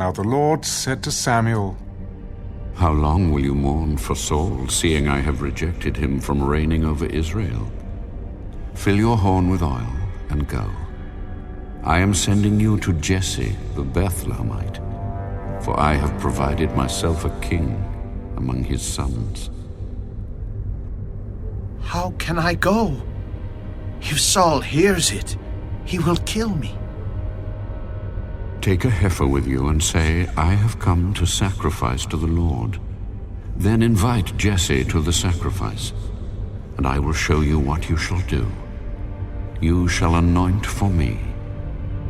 Now the Lord said to Samuel, How long will you mourn for Saul, seeing I have rejected him from reigning over Israel? Fill your horn with oil and go. I am sending you to Jesse the Bethlehemite, for I have provided myself a king among his sons. How can I go? If Saul hears it, he will kill me. Take a heifer with you and say, I have come to sacrifice to the Lord. Then invite Jesse to the sacrifice, and I will show you what you shall do. You shall anoint for me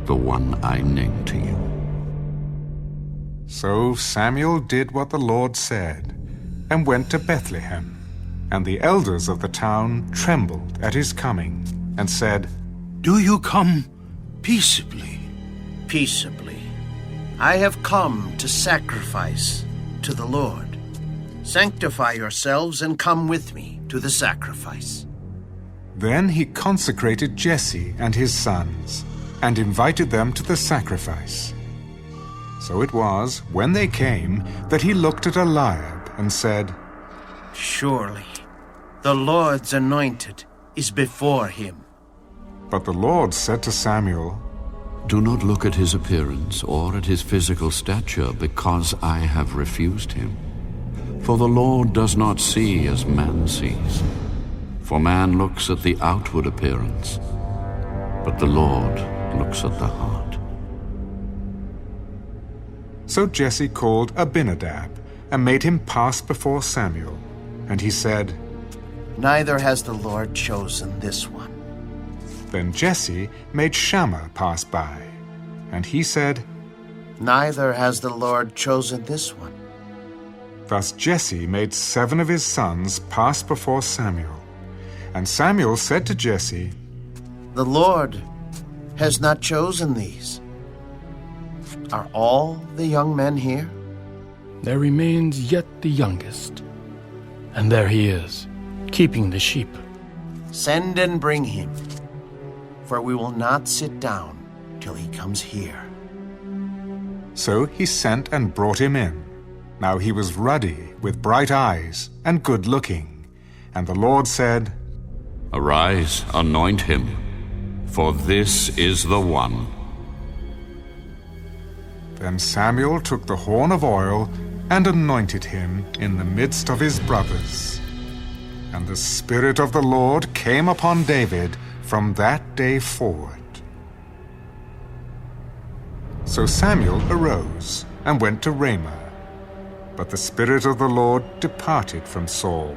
the one I name to you. So Samuel did what the Lord said, and went to Bethlehem. And the elders of the town trembled at his coming, and said, Do you come peaceably? Peaceably. I have come to sacrifice to the Lord. Sanctify yourselves and come with me to the sacrifice. Then he consecrated Jesse and his sons, and invited them to the sacrifice. So it was, when they came, that he looked at Eliab and said, Surely the Lord's anointed is before him. But the Lord said to Samuel, Do not look at his appearance or at his physical stature, because I have refused him. For the Lord does not see as man sees. For man looks at the outward appearance, but the Lord looks at the heart. So Jesse called Abinadab, and made him pass before Samuel. And he said, Neither has the Lord chosen this one. Then Jesse made Shammah pass by, and he said, Neither has the Lord chosen this one. Thus Jesse made 7 of his sons pass before Samuel. And Samuel said to Jesse, The Lord has not chosen these. Are all the young men here? There remains yet the youngest, and there he is, keeping the sheep. Send and bring him, for we will not sit down till he comes here. So he sent and brought him in. Now he was ruddy, with bright eyes, and good-looking. And the Lord said, Arise, anoint him, for this is the one. Then Samuel took the horn of oil and anointed him in the midst of his brothers. And the Spirit of the Lord came upon David from that day forward. So Samuel arose and went to Ramah. But the Spirit of the Lord departed from Saul,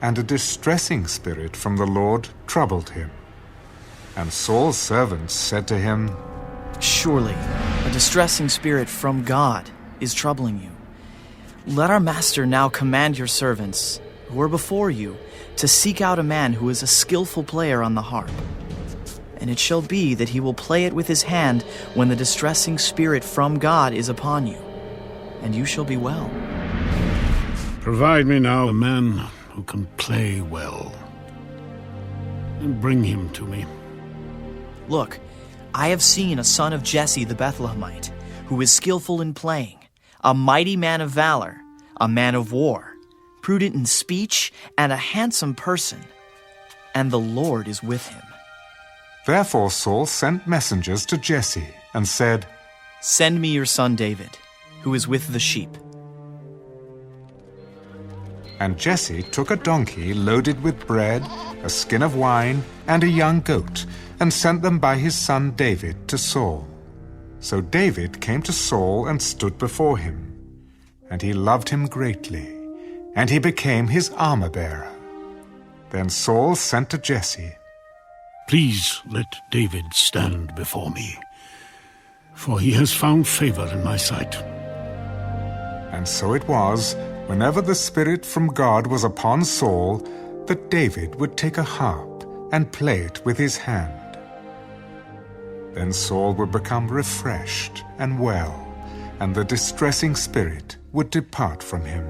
and a distressing spirit from the Lord troubled him. And Saul's servants said to him, Surely a distressing spirit from God is troubling you. Let our master now command your servants, who are before you, to seek out a man who is a skillful player on the harp. And it shall be that he will play it with his hand when the distressing spirit from God is upon you, and you shall be well. Provide me now a man who can play well, and bring him to me. Look, I have seen a son of Jesse the Bethlehemite, who is skillful in playing, a mighty man of valor, a man of war, prudent in speech, and a handsome person. And the Lord is with him. Therefore Saul sent messengers to Jesse, and said, Send me your son David, who is with the sheep. And Jesse took a donkey loaded with bread, a skin of wine, and a young goat, and sent them by his son David to Saul. So David came to Saul and stood before him. And he loved him greatly, and he became his armor-bearer. Then Saul sent to Jesse, Please let David stand before me, for he has found favor in my sight. And so it was, whenever the Spirit from God was upon Saul, that David would take a harp and play it with his hand. Then Saul would become refreshed and well, and the distressing spirit would depart from him.